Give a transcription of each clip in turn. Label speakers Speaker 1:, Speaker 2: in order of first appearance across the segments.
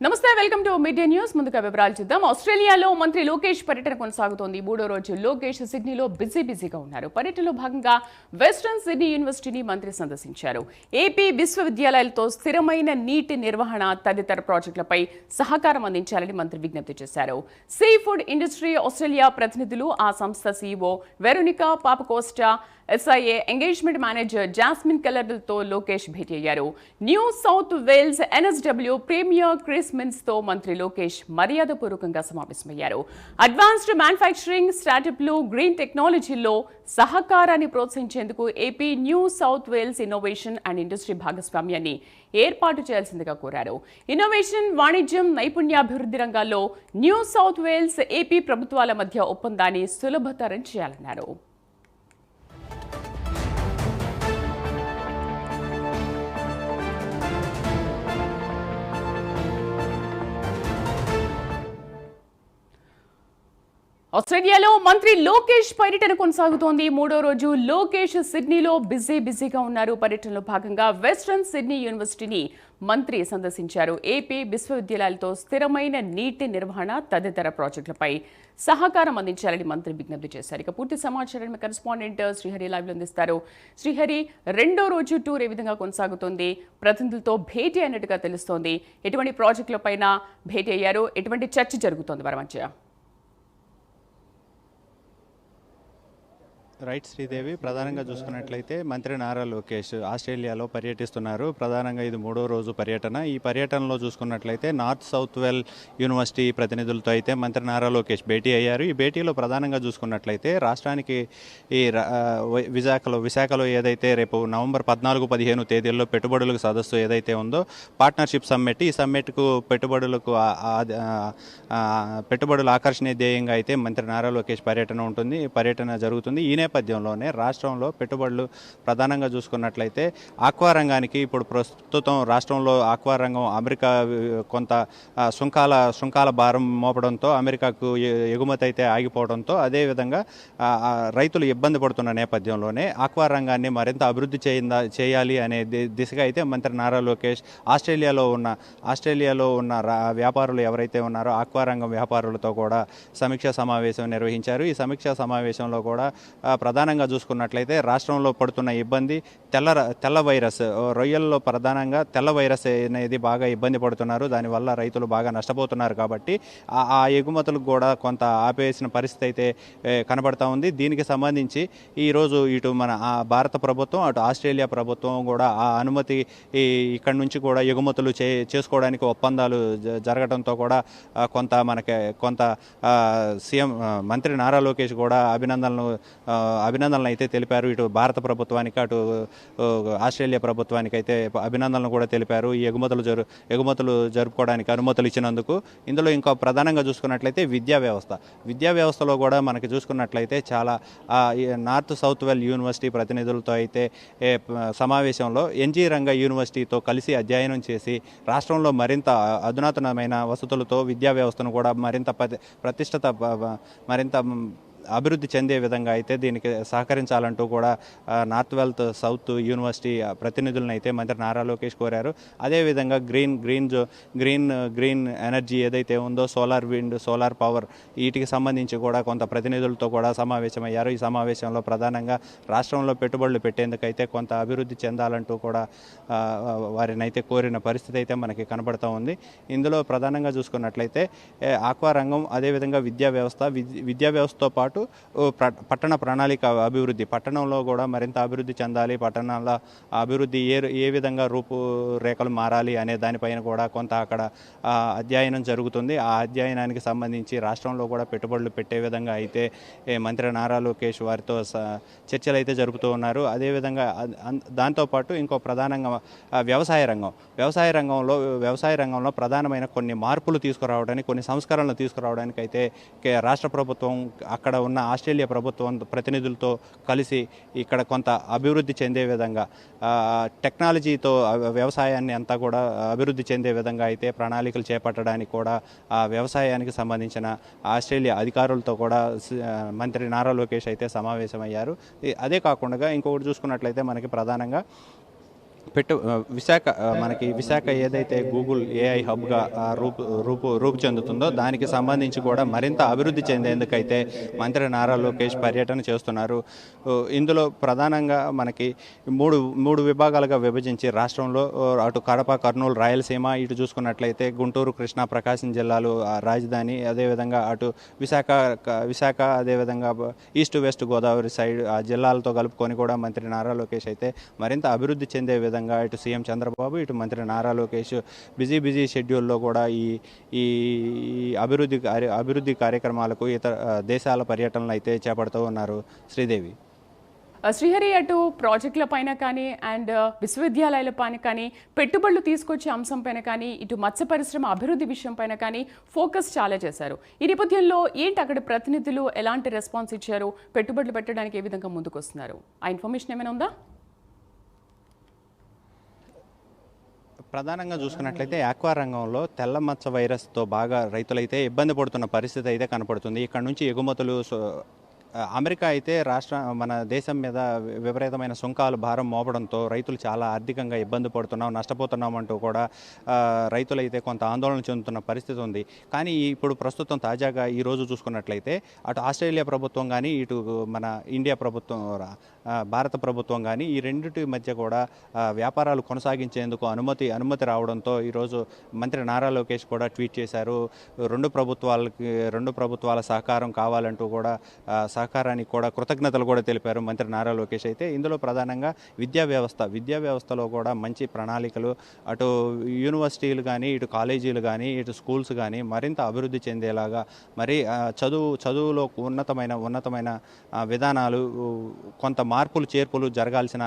Speaker 1: నమస్తే, welcome to media news. ముందుగా వివరాలు చూద్దాం. ఆస్ట్రేలియాలో మంత్రి లోకేష్ పర్యటన కొనసాగుతోంది. మూడో రోజు లోకేష్ సిడ్నీలో బిజీగా ఉన్నారు. పర్యటనలో భాగంగా వెస్ట్రన్ సిడ్నీ యూనివర్సిటీని మంత్రి సందర్శించారు. ఏపీ విశ్వవిద్యాలయాలతో స్థిరమైన నీటి నిర్వహణ తదితర ప్రాజెక్టులపై సహకారం అందించాలని మంత్రి విజ్ఞప్తి చేశారు. సీ ఫుడ్ ఇండస్ట్రీ ఆస్ట్రేలియా ప్రతినిధులు, ఆ సంస్థ CEO Veronica Papacosta, SIA engagement manager Jasmine కెల్లర్తో లోకేష్ భేటీ అయ్యారు. New South Wales NSW premier Chris మిన్స్తో మంత్రి లోకేష్ మర్యాదపూర్వకంగా సమావేశమయ్యారు. అడ్వాన్స్డ్ మ్యానుఫ్యాక్చరింగ్, స్టార్టప్లు, గ్రీన్ టెక్నాలజీల్లో సహకారాన్ని ప్రోత్సహించేందుకు AP New South Wales innovation and industry భాగస్వామ్యాన్ని ఏర్పాటు చేయాల్సిందిగా కోరారు. ఇన్నోవేషన్, వాణిజ్యం, నైపుణ్యాభివృద్ధి రంగాల్లో న్యూ సౌత్ వేల్స్, ఏపీ ప్రభుత్వాల మధ్య ఒప్పందాన్ని సులభతరం చేయాలన్నారు. ఆస్ట్రేలియాలో మంత్రి లోకేష్ పర్యటన కొనసాగుతోంది. మూడో రోజు లోకేష్ సిడ్నీలో బిజీగా ఉన్నారు. పర్యటనలో భాగంగా వెస్ట్రన్ సిడ్నీ యూనివర్సిటీని మంత్రి సందర్శించారు. ఏపీ విశ్వవిద్యాలయాలతో స్థిరమైన నీటి నిర్వహణ తదితర ప్రాజెక్టులపై సహకారం అందించాలని మంత్రి విజ్ఞప్తి చేశారు. ఇక పూర్తి సమాచారాన్ని కరెస్పాండెంట్ శ్రీహరి లైవ్ లో అందిస్తారు. శ్రీహరి, రెండో రోజు టూర్ ఏ విధంగా కొనసాగుతోంది? ప్రతినిధులతో భేటీ అయినట్టుగా తెలుస్తోంది. ఎటువంటి ప్రాజెక్టులపైన భేటీ అయ్యారు? ఎటువంటి చర్చ జరుగుతోంది వారి మధ్య?
Speaker 2: రైట్ శ్రీదేవి, ప్రధానంగా చూసుకున్నట్లయితే మంత్రి నారా లోకేష్ ఆస్ట్రేలియాలో పర్యటిస్తున్నారు. ప్రధానంగా ఇది మూడో రోజు పర్యటన. ఈ పర్యటనలో చూసుకున్నట్లయితే నార్త్ సౌత్ వెల్ యూనివర్సిటీ ప్రతినిధులతో అయితే మంత్రి నారా లోకేష్ భేటీ అయ్యారు. ఈ భేటీలో ప్రధానంగా చూసుకున్నట్లయితే రాష్ట్రానికి ఈ విశాఖలో ఏదైతే రేపు నవంబర్ 14-15 తేదీల్లో పెట్టుబడులకు సదస్సు ఏదైతే ఉందో పార్ట్నర్షిప్ సమ్మిట్, ఈ సమ్మిట్కు పెట్టుబడుల ఆకర్షణీయ ధ్యేయంగా అయితే మంత్రి నారా లోకేష్ పర్యటన జరుగుతుంది. ఈ నేపథ్యంలోనే రాష్ట్రంలో పెట్టుబడులు ప్రధానంగా చూసుకున్నట్లయితే ఆక్వా రంగానికి ఇప్పుడు ప్రస్తుతం రాష్ట్రంలో ఆక్వా రంగం అమెరికా కొంత సుంకాల భారం మోపడంతో అమెరికాకు ఎగుమతి అయితే ఆగిపోవడంతో, అదేవిధంగా రైతులు ఇబ్బంది పడుతున్న నేపథ్యంలోనే ఆక్వా రంగాన్ని మరింత అభివృద్ధి చేయాలి అనే దిశగా అయితే మంత్రి నారా లోకేష్ ఆస్ట్రేలియాలో ఉన్న వ్యాపారులు ఎవరైతే ఉన్నారో ఆక్వా రంగం వ్యాపారులతో కూడా సమీక్షా సమావేశం నిర్వహించారు. ఈ సమీక్షా సమావేశంలో కూడా ప్రధానంగా చూసుకున్నట్లయితే రాష్ట్రంలో పడుతున్న ఇబ్బంది తెల్ల వైరస్, రొయ్యల్లో ప్రధానంగా తెల్ల వైరస్ అనేది బాగా ఇబ్బంది పడుతున్నారు. దానివల్ల రైతులు బాగా నష్టపోతున్నారు. కాబట్టి ఆ ఎగుమతులకు కూడా కొంత ఆపేసిన పరిస్థితి అయితే కనబడతా ఉంది. దీనికి సంబంధించి ఈరోజు ఇటు మన భారత ప్రభుత్వం, అటు ఆస్ట్రేలియా ప్రభుత్వం కూడా ఆ అనుమతి ఇక్కడి నుంచి కూడా ఎగుమతులు చేసుకోవడానికి ఒప్పందాలు జరగడంతో కూడా కొంత సీఎం మంత్రి నారా లోకేష్ కూడా అభినందనలు అయితే తెలిపారు. ఇటు భారత ప్రభుత్వానికి, అటు ఆస్ట్రేలియా ప్రభుత్వానికి అయితే అభినందనలు కూడా తెలిపారు. ఈ ఎగుమతులు జరుపుకోవడానికి అనుమతులు ఇచ్చినందుకు. ఇందులో ఇంకా ప్రధానంగా చూసుకున్నట్లయితే విద్యా వ్యవస్థలో కూడా మనకి చూసుకున్నట్లయితే చాలా నార్త్ సౌత్ వెల్ యూనివర్సిటీ ప్రతినిధులతో అయితే సమావేశంలో ఎన్జీ రంగా యూనివర్సిటీతో కలిసి అధ్యయనం చేసి రాష్ట్రంలో మరింత అధునాతనమైన వసతులతో విద్యా వ్యవస్థను కూడా మరింత అభివృద్ధి చెందే విధంగా అయితే దీనికి సహకరించాలంటూ కూడా నార్త్ వెల్త్ సౌత్ యూనివర్సిటీ ప్రతినిధులను అయితే మంత్రి నారా లోకేష్ కోరారు. అదేవిధంగా గ్రీన్ ఎనర్జీ ఏదైతే ఉందో, సోలార్ విండ్, సోలార్ పవర్, వీటికి సంబంధించి కూడా కొంత ప్రతినిధులతో కూడా సమావేశమయ్యారు. ఈ సమావేశంలో ప్రధానంగా రాష్ట్రంలో పెట్టుబడులు పెట్టేందుకైతే కొంత అభివృద్ధి చెందాలంటూ కూడా వారిని అయితే కోరిన పరిస్థితి అయితే మనకి కనబడుతూ ఉంది. ఇందులో ప్రధానంగా చూసుకున్నట్లయితే ఆక్వా రంగం, అదేవిధంగా విద్యా వ్యవస్థతో పాటు పట్టణ ప్రణాళిక అభివృద్ధి, పట్టణంలో కూడా మరింత అభివృద్ధి చెందాలి, పట్టణాల అభివృద్ధి ఏ విధంగా రూపురేఖలు మారాలి అనే దానిపైన కూడా కొంత అక్కడ అధ్యయనం జరుగుతుంది. ఆ అధ్యయనానికి సంబంధించి రాష్ట్రంలో కూడా పెట్టుబడులు పెట్టే విధంగా అయితే మంత్రి నారా లోకేష్ వారితో చర్చలు అయితే జరుపుతూ ఉన్నారు. అదేవిధంగా దాంతోపాటు ఇంకో ప్రధానంగా వ్యవసాయ రంగంలో ప్రధానమైన కొన్ని మార్పులు తీసుకురావడానికి, కొన్ని సంస్కరణలు తీసుకురావడానికి అయితే రాష్ట్ర ప్రభుత్వం అక్కడ ఉన్న ఆస్ట్రేలియా ప్రభుత్వం ప్రతినిధులతో కలిసి ఇక్కడ కొంత అభివృద్ధి చెందే విధంగా, టెక్నాలజీతో వ్యవసాయాన్ని అంతా కూడా అభివృద్ధి చెందే విధంగా అయితే ప్రణాళికలు చేపట్టడానికి కూడా వ్యవసాయానికి సంబంధించిన ఆస్ట్రేలియా అధికారులతో కూడా మంత్రి నారా లోకేష్ అయితే సమావేశమయ్యారు. అదే కాకుండా ఇంకొకటి చూసుకున్నట్లయితే మనకి ప్రధానంగా విశాఖ మనకి విశాఖ ఏదైతే గూగుల్ ఏఐ హబ్గా రూపు చెందుతుందో దానికి సంబంధించి కూడా మరింత అభివృద్ధి చెందేందుకైతే మంత్రి నారా లోకేష్ పర్యటన చేస్తున్నారు. ఇందులో ప్రధానంగా మనకి మూడు విభాగాలుగా విభజించి రాష్ట్రంలో అటు కడప, కర్నూలు, రాయలసీమ, ఇటు చూసుకున్నట్లయితే గుంటూరు, కృష్ణా, ప్రకాశం జిల్లాలు రాజధాని, అదేవిధంగా అటు విశాఖ అదేవిధంగా ఈస్ట్ వెస్ట్ గోదావరి సైడ్ ఆ జిల్లాలతో కలుపుకొని కూడా మంత్రి నారా లోకేష్ అయితే మరింత అభివృద్ధి చెందే విధంగా ఇటు సీఎం చంద్రబాబు, ఇటు మంత్రి నారా లోకేష్ బిజీ షెడ్యూల్లో కూడా ఈ అభివృద్ధి కార్యక్రమాలకు ఇతర దేశాల పర్యటనలు అయితే చేపడుతూ ఉన్నారు. శ్రీదేవి.
Speaker 1: శ్రీహరి, అటు ప్రాజెక్టుల పైన కానీ అండ్ విశ్వవిద్యాలయాల పైన కానీ పెట్టుబడులు తీసుకొచ్చే అంశం పైన కానీ ఇటు మత్స్య పరిశ్రమ అభివృద్ధి విషయం పైన కానీ ఫోకస్ చాలా చేశారు. ఈ నేపథ్యంలో ఏంటి అక్కడ ప్రతినిధులు ఎలాంటి రెస్పాన్స్ ఇచ్చారు, పెట్టుబడులు పెట్టడానికి ఏ విధంగా ముందుకు వస్తున్నారు, ఆ ఇన్ఫర్మేషన్ ఏమైనా ఉందా?
Speaker 2: ప్రధానంగా చూసుకున్నట్లయితే ఆక్వా రంగంలో తెల్ల మచ్చ వైరస్తో బాగా రైతులైతే ఇబ్బంది పడుతున్న పరిస్థితి అయితే కనపడుతుంది. ఇక్కడ నుంచి ఎగుమతులు అమెరికా అయితే మన దేశం మీద విపరీతమైన సుంకాలు భారం మోపడంతో రైతులు చాలా ఆర్థికంగా ఇబ్బంది పడుతున్నాం, నష్టపోతున్నామంటూ కూడా రైతులైతే కొంత ఆందోళన చెందుతున్న పరిస్థితి ఉంది. కానీ ఇప్పుడు ప్రస్తుతం తాజాగా ఈరోజు చూసుకున్నట్లయితే అటు ఆస్ట్రేలియా ప్రభుత్వం కానీ ఇటు మన ఇండియా ప్రభుత్వం, భారత ప్రభుత్వం కానీ ఈ రెండింటి మధ్య కూడా వ్యాపారాలు కొనసాగించేందుకు అనుమతి రావడంతో ఈరోజు మంత్రి నారా లోకేష్ కూడా ట్వీట్ చేశారు. రెండు ప్రభుత్వాల సహకారం కావాలంటూ కూడా సహకారానికి కూడా కృతజ్ఞతలు కూడా తెలిపారు మంత్రి నారా లోకేష్. అయితే ఇందులో ప్రధానంగా విద్యా వ్యవస్థలో కూడా మంచి ప్రణాళికలు, అటు యూనివర్సిటీలు కానీ ఇటు కాలేజీలు కానీ ఇటు స్కూల్స్ కానీ మరింత అభివృద్ధి చెందేలాగా మరి చదువులో ఉన్నతమైన విధానాలు, కొంత మార్పులు చేర్పులు జరగాల్సిన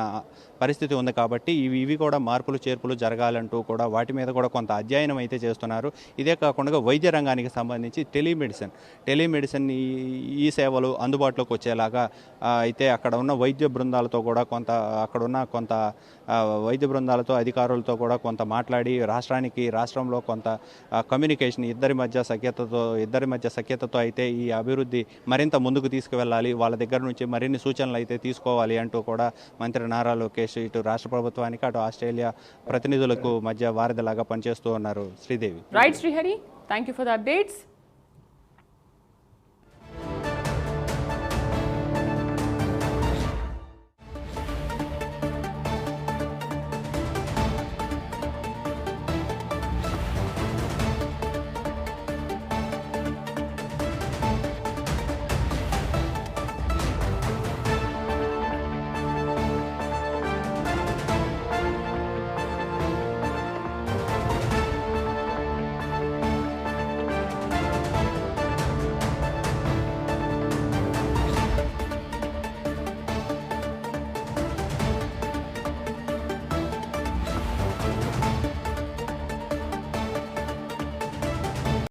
Speaker 2: పరిస్థితి ఉంది. కాబట్టి ఇవి కూడా మార్పులు చేర్పులు జరగాలంటూ కూడా వాటి మీద కూడా కొంత అధ్యయనం అయితే చేస్తున్నారు. ఇదే కాకుండా వైద్య రంగానికి సంబంధించి టెలిమెడిసిన్ ఈ సేవలు అందుబాటులోకి వచ్చేలాగా అయితే అక్కడ ఉన్న వైద్య బృందాలతో కూడా కొంత వైద్య బృందాలతో అధికారులతో కూడా కొంత మాట్లాడి రాష్ట్రంలో కొంత కమ్యూనికేషన్ ఇద్దరి మధ్య సఖ్యతతో అయితే ఈ అభివృద్ధి మరింత ముందుకు తీసుకువెళ్ళాలి, వాళ్ళ దగ్గర నుంచి మరిన్ని సూచనలు అయితే తీసుకోవాలి అంటూ కూడా మంత్రి నారా లోకేష్ ఇటు రాష్ట్ర ప్రభుత్వానికి అటు ఆస్ట్రేలియా ప్రతినిధులకు మధ్య వారధిలాగా పనిచేస్తూ ఉన్నారు. Sridevi.
Speaker 1: Right Srihari, thank you for the updates.